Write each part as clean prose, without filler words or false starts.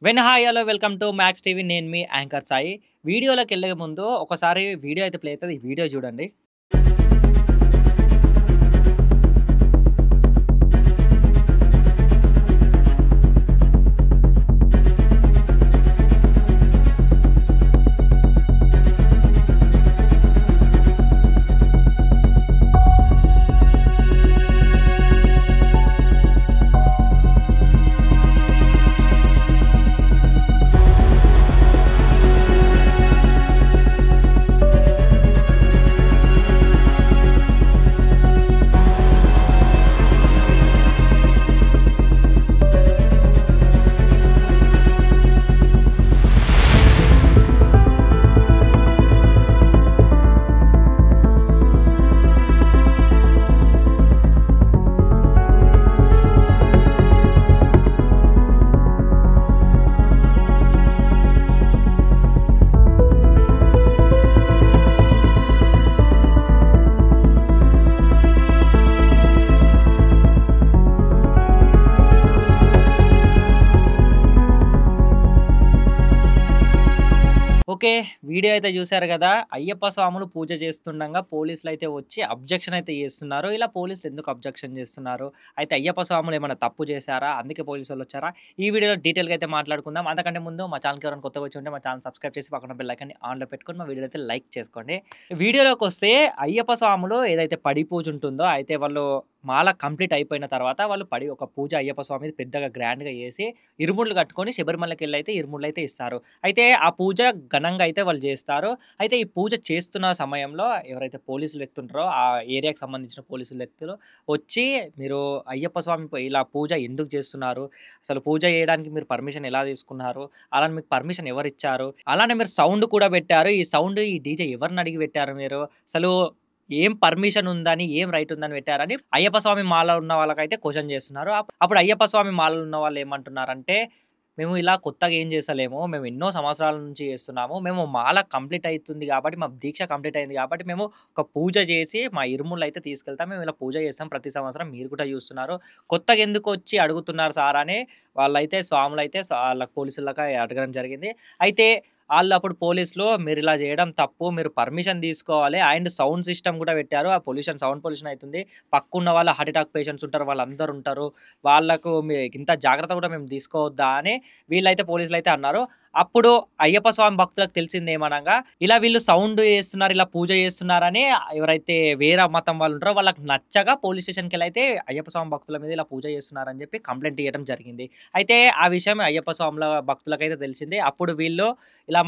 Hi hello welcome to max TV. నేను మీ anchor Sai. వీడియోలోకెళ్ళే ముందు ఒకసారి వీడియో అయితే ప్లే అవుతది. ఈ వీడియో చూడండి. ఓకే. వీడియో అయితే చూసారు గదా! అయ్యప్ప స్వాములు పూజ చేస్తుండంగా పోలీసులైతే వచ్చి అబ్జెక్షన్ అయితే చేస్తున్నారు. ఇలా పోలీసులు ఎందుకు అబ్జెక్షన్ చేస్తున్నారు? అయితే అయ్యప్ప స్వాములు ఏమన్నా తప్పు చేశారా? అందుకే పోలీసోళ్ళొచ్చారా? ఈ వీడియోలో డీటెయిల్‌గా అయితే మాట్లాడుకుందాం. అంతకంటే ముందు మా ఛానెల్‌కి ఎవరైనా కొత్తగా వచ్చి ఉంటే మా ఛానెల్ సబ్స్క్రైబ్ చేసి పక్కన బెల్ ఐకాన్‌ని ఆన్‌లో పెట్టుకొని మా వీడియోని అయితే లైక్ చేసుకోండి. వీడియోలోకొస్తే అయ్యప్ప స్వాములు ఏదైతే పడి పూజ ఉంటుందో అయితే వాళ్ళు మాల కంప్లీట్ అయిపోయిన తర్వాత వాళ్ళు ఒక పూజ అయ్యప్ప స్వామిది పెద్దగా గ్రాండ్‌గా చేసి ఇరుముడులు కట్టుకొని శబరిమలకెళ్ళైతే ఇరుముడులైతే ఇస్తారు. అయితే ఆ పూజ ఘనంగా అయితే వాళ్ళు జేస్తారు. అయితే ఈ పూజ చేస్తున్న సమయంలో ఎవరైతే పోలీసులు వ్యక్తుంటారో ఆ ఏరియాకి సంబంధించిన పోలీసులు వ్యక్తులు వచ్చి, "మీరు అయ్యప్ప స్వామి ఇలా పూజ ఎందుకు చేస్తున్నారు? అసలు పూజ చేయడానికి మీరు పర్మిషన్ ఎలా తీసుకున్నారు? అలానే మీకు పర్మిషన్ ఎవరిచ్చారు? అలానే మీరు సౌండ్ కూడా పెట్టారు. ఈ సౌండ్ ఈ డీజే ఎవరిని అడిగి పెట్టారు మీరు? అసలు ఏం పర్మిషన్ ఉందని, ఏం రైట్ ఉందని పెట్టారని" అయ్యప్ప స్వామి మాల ఉన్న వాళ్ళకైతే క్వెషన్ చేస్తున్నారు. అప్పుడు అయ్యప్ప స్వామి మాలలు ఉన్న వాళ్ళు ఏమంటున్నారంటే, "మేము ఇలా కొత్తగా ఏం చేస్తలేము. మేము ఎన్నో సంవత్సరాల నుంచి చేస్తున్నాము. మేము మాల కంప్లీట్ అయితుంది కాబట్టి, మా దీక్ష కంప్లీట్ అయింది కాబట్టి, మేము ఒక పూజ చేసి మా ఇరుముళ్ళైతే తీసుకెళ్తాం. మేము ఇలా పూజ చేస్తాం ప్రతి సంవత్సరం. మీరు కూడా చూస్తున్నారు. కొత్తగా ఎందుకొచ్చి అడుగుతున్నారు సార్" అని వాళ్ళైతే స్వాములైతే ఆళ్ళ పోలీసులకి అడగడం జరిగింది. అయితే ఆళ్ళప్పుడు పోలీసులు, "మీరిలా జేయడం తప్పు. మీరు పర్మిషన్ తీసుకోవాలి. అండ్ సౌండ్ సిస్టమ్ గూడా పెట్టారు. ఆ సౌండ్ పొల్యూషన్ అయితుంది. పక్కున్న వాళ్ళు హార్ట్ అటాక్ పేషెంట్స్ ఉంటారు. వాళ్ళందరూ ఉంటారు. వాళ్ళకు ఇంత జాగ్రత్త గూడా మేము తీసుకోవద్దా" అని వీళ్ళైతే పోలీసులైతే అన్నారు. అప్పుడు అయ్యప్ప స్వామి భక్తులకు తెలిసిందేమనగా, ఇలా వీళ్ళు సౌండ్ చేస్తున్నారు, ఇలా పూజ చేస్తున్నారని ఎవరైతే వేరే మతం వాళ్ళు ఉంటారో వాళ్ళకి నచ్చక పోలీస్ స్టేషన్‌కెళ్ళైతే అయ్యప్ప స్వామి భక్తుల మీద ఇలా పూజ చేస్తున్నారని చెప్పి కంప్లెయింట్ ఇయ్యడం జరిగింది. అయితే ఆ విషయం అయ్యప్ప స్వాముల భక్తులకైతే తెలిసింది. అప్పుడు వీళ్ళు ఇలా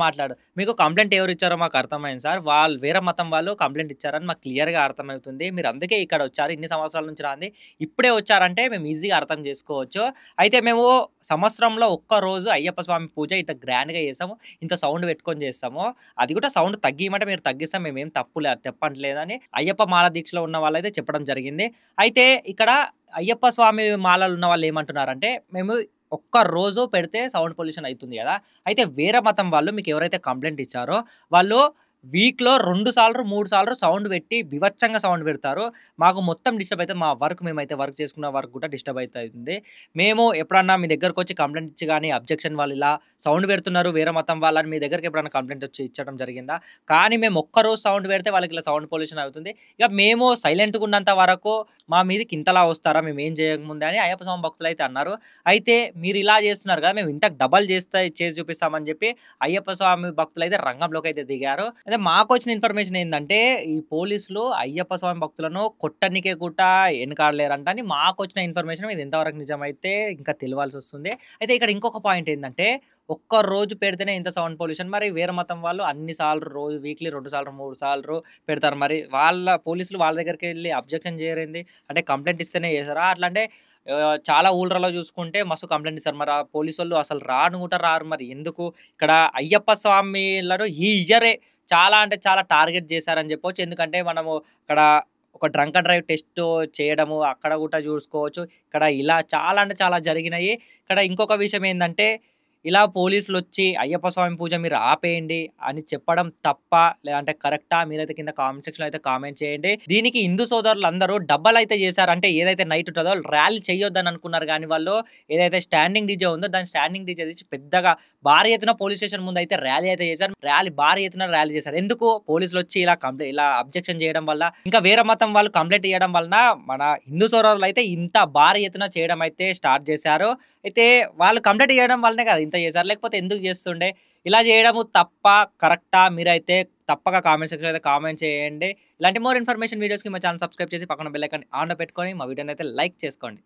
"మీకు కంప్లెయింట్ ఎవరిచ్చారో మాకు అర్థమైంది సార్. వాళ్ళు వేరే మతం వాళ్ళు కంప్లెయింట్ ఇచ్చారని మాకు క్లియర్‌గా అర్థమవుతుంది. మీరు అందుకే ఇక్కడొచ్చారు. ఇన్ని సంవత్సరాల నుంచి రాంది. ఇప్పుడే వచ్చారంటే మేము ఈజీగా అర్థం చేసుకోవచ్చు. అయితే మేము సంవత్సరంలో ఒక్క రోజు అయ్యప్ప స్వామి పూజ ఇంత గ్రాండ్‌గా చేసాము. ఇంత సౌండ్ పెట్టుకొని చేస్తాము. అది కూడా సౌండ్ తగ్గియమంటే మీరు తగ్గిస్తాం. మేమేం తప్పంటలేదని" అయ్యప్ప మాల దీక్షలో ఉన్న వాళ్ళైతే చెప్పడం జరిగింది. అయితే ఇక్కడ అయ్యప్ప స్వామి మాలలు ఉన్న వాళ్ళు ఏమంటున్నారంటే, "మేము ఒక్క రోజు పెడితే సౌండ్ పొల్యూషన్ అయితుంది గదా! అయితే వేరే మతం వాళ్ళు మీకెవరైతే కంప్లెయింట్ ఇచ్చారో వాళ్ళు వీక్‌లో 2 సార్లు, 3 సార్లు సౌండ్ పెట్టి బీభత్సంగా సౌండ్ పెడతారు. మాకు మొత్తం డిస్టర్బ్ అయితది. మా వర్క్ మేమైతే వర్క్ చేసుకున్న వర్క్ కూడా డిస్టర్బ్ అయితుంది. మేము ఎప్పుడన్నా మీ దగ్గరకొచ్చి కంప్లెయింట్ ఇచ్చి గాని అబ్జెక్షన్ వాళ్ళు ఇలా సౌండ్ పెడుతున్నారు వేరే మతం వాళ్ళని మీ దగ్గరికి ఎప్పుడన్నా కంప్లెయింట్ వచ్చి ఇచ్చడం జరిగిందా? కానీ మేము ఒక్కరోజు సౌండ్ పెడితే వాళ్ళకి ఇలా సౌండ్ పొల్యూషన్ అవుతుంది. ఇక మేము సైలెంట్‌గా ఉన్నంత వరకు మా మీదకి ఇంతలా వస్తారా మేమేం చేయకముందే" అని అయ్యప్ప స్వామి భక్తులైతే అన్నారు. అయితే "మీరిలా చేస్తున్నారు కదా! మేము ఇంతకు డబల్ చేసి చూపిస్తామని" చెప్పి అయ్యప్ప స్వామి భక్తులైతే రంగంలోకైతే దిగారు. అయితే మాకొచ్చిన ఇన్ఫర్మేషన్ ఏందంటే, ఈ పోలీసులు అయ్యప్ప స్వామి భక్తులను కొట్టనీకే కూడా ఎనకాడలేరంట అని మాకొచ్చిన ఇన్ఫర్మేషన్. ఇది ఎంతవరకు నిజమైతే ఇంకా తెలవాల్సొస్తుంది. అయితే ఇక్కడ ఇంకొక పాయింట్ ఏందంటే, ఒక్క రోజు పెడితేనే ఇంత సౌండ్ పొల్యూషన్. మరి వేరే మతం వాళ్ళు అన్ని సార్లు రోజు వీక్లీ 2 సార్లు, 3 సార్లు పెడతారు. మరి పోలీసులు వాళ్ళ దగ్గరికెళ్ళి అబ్జెక్షన్ చేయరేంది? అంటే కంప్లెయింట్ ఇస్తేనే చేసారా? అట్లా అంటే చాలా ఊర్లలో చూసుకుంటే మస్తు కంప్లెయింట్ ఇస్తారు. మరి ఆ పోలీసోళ్ళు అసలు రాను కూడా రారు. మరి ఎందుకు? ఇక్కడ అయ్యప్ప స్వామిలను ఈ ఇయరే చాలా అంటే చాలా టార్గెట్ చేశారని చెప్పొచ్చు. ఎందుకంటే మనము అక్కడ ఒక డ్రంక్ అండ్ డ్రైవ్ టెస్ట్ చేయడము అక్కడ కూడా చూసుకోవచ్చు. ఇక్కడ ఇలా చాలా అంటే చాలా జరిగినాయి. ఇక్కడ ఇంకొక విషయం ఏందంటే, ఇలా పోలీసులొచ్చి అయ్యప్ప స్వామి పూజ మీరు ఆపేయండి అని చెప్పడం తప్పా? లేదంటే కరెక్టా? మీరైతే కింద కామెంట్ సెక్షన్‌లో అయితే కామెంట్ చేయండి. దీనికి హిందూ సోదరులందరూ డబ్బలైతే చేశారు. అంటే ఏదైతే నైట్ ఉంటదో ర్యాలీ చేయొద్దని అనుకున్నారు గానీ వాళ్ళు ఏదైతే స్టాండింగ్ డీజే ఉందో దాన్ని స్టాండింగ్ డీజే తీసి పెద్దగా భారీ ఎత్తున పోలీస్ స్టేషన్ ముందయితే ర్యాలీ అయితే చేశారు. భారీ ఎత్తున ర్యాలీ చేశారు. ఎందుకు? పోలీసులొచ్చి ఇలా అబ్జెక్షన్ చేయడం వల్ల, ఇంకా వేరే మతం వాళ్ళు కంప్లెయింట్ ఇయ్యడం వలన మన హిందూ సోదరులైతే ఇంత భారీ ఎత్తున చేయడం అయితే స్టార్ట్ చేశారు. అయితే వాళ్ళు కంప్లెయింట్ ఇయ్యడం వల్లనే కదా ఇంత చేశారు. లేకపోతే ఎందుకు చేస్తుండే? ఇలా చేయడము తప్పా? కరెక్టా? మీరైతే తప్పక కామెంట్ సెక్షన్‌లో అయితే కామెంట్ చేయండి. ఇలాంటి మోర్ ఇన్ఫర్మేషన్ వీడియోస్‌కి మా ఛానెల్ సబ్స్క్రైబ్ చేసి పక్కన బెల్ ఐకాన్ ఆన్‌లో పెట్టుకొని మా వీడియోనైతే లైక్ చేసుకోండి.